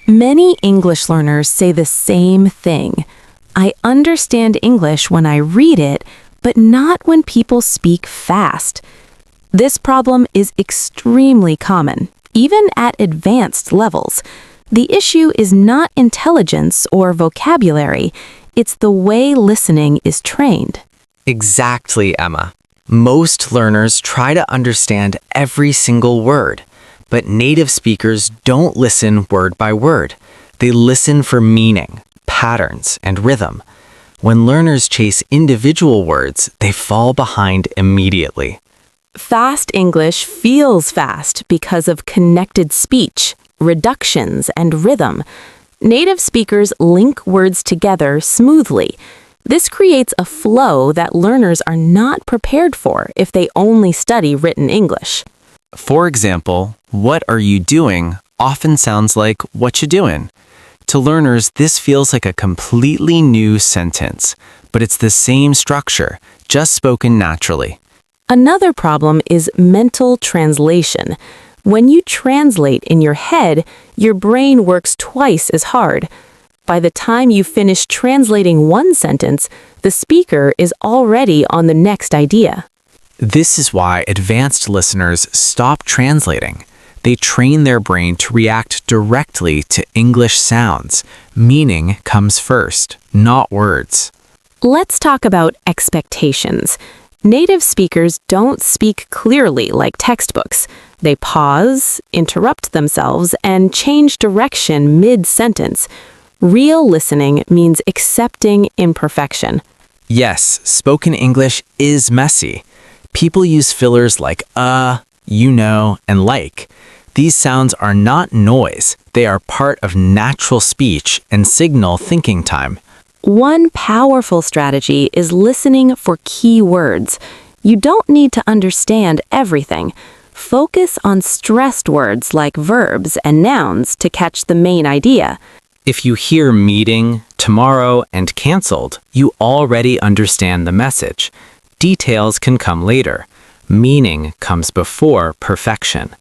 Many English learners say the same thing. I understand English when I read it, but not when people speak fast. This problem is extremely common, even at advanced levels. The issue is not intelligence or vocabulary, it's the way listening is trained. Exactly, Emma. Most learners try to understand every single word, but native speakers don't listen word by word. They listen for meaning, patterns, and rhythm. When learners chase individual words, they fall behind immediately. Fast English feels fast because of connected speech, reductions, and rhythm. Native speakers link words together smoothly. This creates a flow that learners are not prepared for if they only study written English. For example, "What are you doing?" often sounds like "what you doing?" To learners, this feels like a completely new sentence, but it's the same structure, just spoken naturally. Another problem is mental translation. When you translate in your head, your brain works twice as hard. By the time you finish translating one sentence, the speaker is already on the next idea. This is why advanced listeners stop translating. They train their brain to react directly to English sounds. Meaning comes first, not words. Let's talk about expectations. Native speakers don't speak clearly like textbooks. They pause, interrupt themselves, and change direction mid-sentence. Real listening means accepting imperfection. Yes, spoken English is messy. People use fillers like you know, and like. These sounds are not noise. They are part of natural speech and signal thinking time. One powerful strategy is listening for key words. You don't need to understand everything. Focus on stressed words like verbs and nouns to catch the main idea. If you hear meeting, tomorrow, and canceled, you already understand the message. Details can come later. Meaning comes before perfection.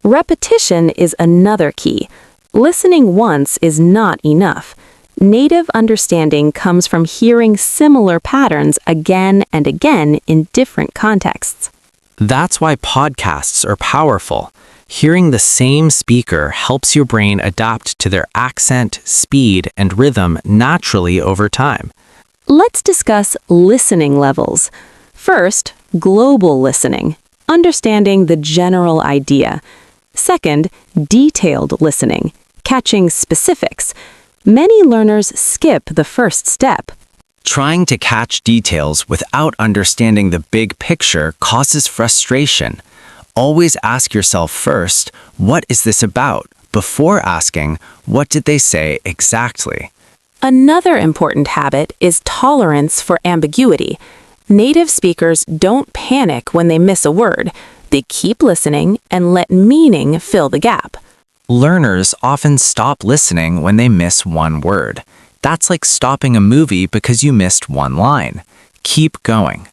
Repetition is another key. Listening once is not enough. Native understanding comes from hearing similar patterns again and again in different contexts. That's why podcasts are powerful. Hearing the same speaker helps your brain adapt to their accent, speed, and rhythm naturally over time. Let's discuss listening levels. First, global listening, understanding the general idea. Second, detailed listening, catching specifics. Many learners skip the first step. Trying to catch details without understanding the big picture causes frustration. Always ask yourself first, what is this about, before asking, what did they say exactly? Another important habit is tolerance for ambiguity. Native speakers don't panic when they miss a word. They keep listening and let meaning fill the gap. Learners often stop listening when they miss one word. That's like stopping a movie because you missed one line. Keep going.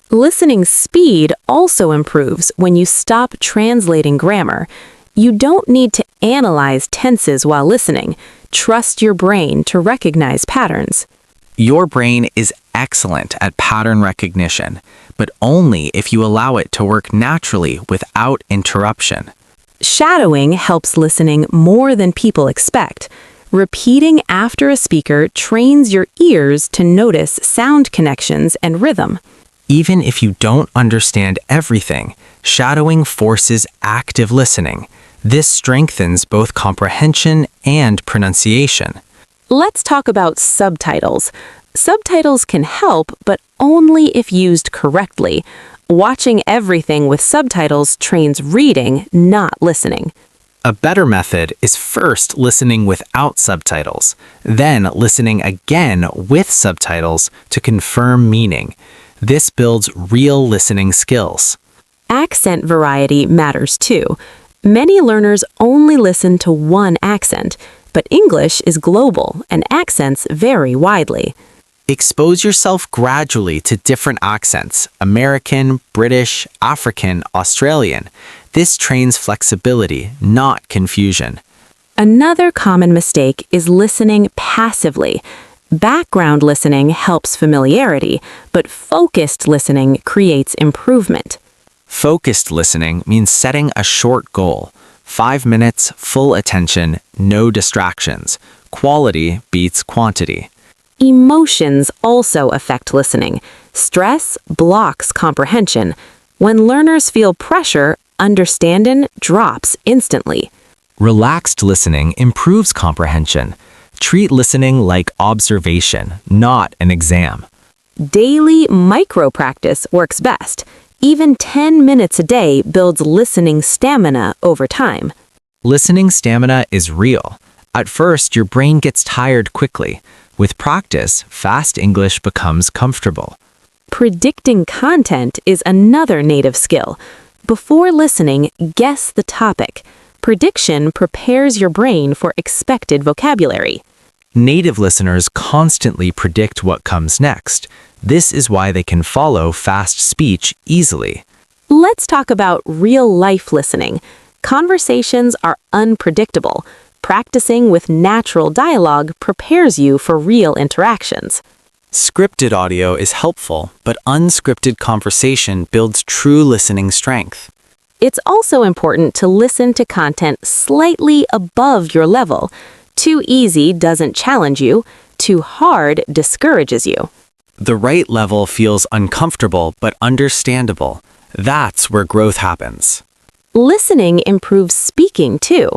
Listening speed also improves when you stop translating grammar. You don't need to analyze tenses while listening. Trust your brain to recognize patterns. Your brain is excellent at pattern recognition, but only if you allow it to work naturally without interruption. Shadowing helps listening more than people expect. Repeating after a speaker trains your ears to notice sound connections and rhythm. Even if you don't understand everything, shadowing forces active listening. This strengthens both comprehension and pronunciation. Let's talk about subtitles. Subtitles can help, but only if used correctly. Watching everything with subtitles trains reading, not listening. A better method is first listening without subtitles, then listening again with subtitles to confirm meaning. This builds real listening skills. Accent variety matters too. Many learners only listen to one accent, but English is global and accents vary widely. Expose yourself gradually to different accents: American, British, African, Australian. This trains flexibility, not confusion. Another common mistake is listening passively. Background listening helps familiarity, but focused listening creates improvement. Focused listening means setting a short goal. 5 minutes, full attention, no distractions. Quality beats quantity. Emotions also affect listening. Stress blocks comprehension. When learners feel pressure, understanding drops instantly. Relaxed listening improves comprehension. Treat listening like observation, not an exam. Daily micro-practice works best. Even 10 minutes a day builds listening stamina over time. Listening stamina is real. At first, your brain gets tired quickly. With practice, fast English becomes comfortable. Predicting content is another native skill. Before listening, guess the topic. Prediction prepares your brain for expected vocabulary. Native listeners constantly predict what comes next. This is why they can follow fast speech easily. Let's talk about real-life listening. Conversations are unpredictable. Practicing with natural dialogue prepares you for real interactions. Scripted audio is helpful, but unscripted conversation builds true listening strength. It's also important to listen to content slightly above your level. Too easy doesn't challenge you. Too hard discourages you. The right level feels uncomfortable but understandable. That's where growth happens. Listening improves speaking too.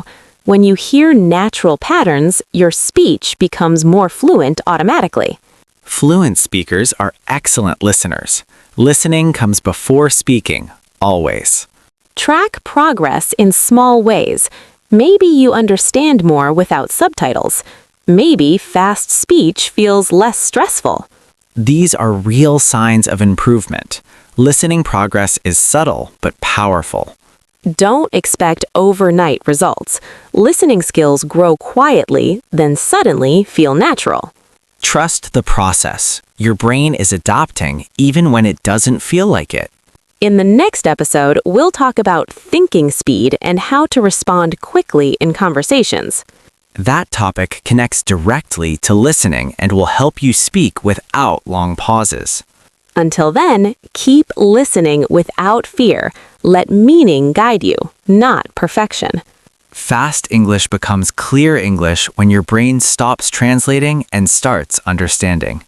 When you hear natural patterns, your speech becomes more fluent automatically. Fluent speakers are excellent listeners. Listening comes before speaking, always. Track progress in small ways. Maybe you understand more without subtitles. Maybe fast speech feels less stressful. These are real signs of improvement. Listening progress is subtle but powerful. Don't expect overnight results. Listening skills grow quietly, then suddenly feel natural. Trust the process. Your brain is adapting even when it doesn't feel like it. In the next episode, we'll talk about thinking speed and how to respond quickly in conversations. That topic connects directly to listening and will help you speak without long pauses. Until then, keep listening without fear. Let meaning guide you, not perfection. Fast English becomes clear English when your brain stops translating and starts understanding.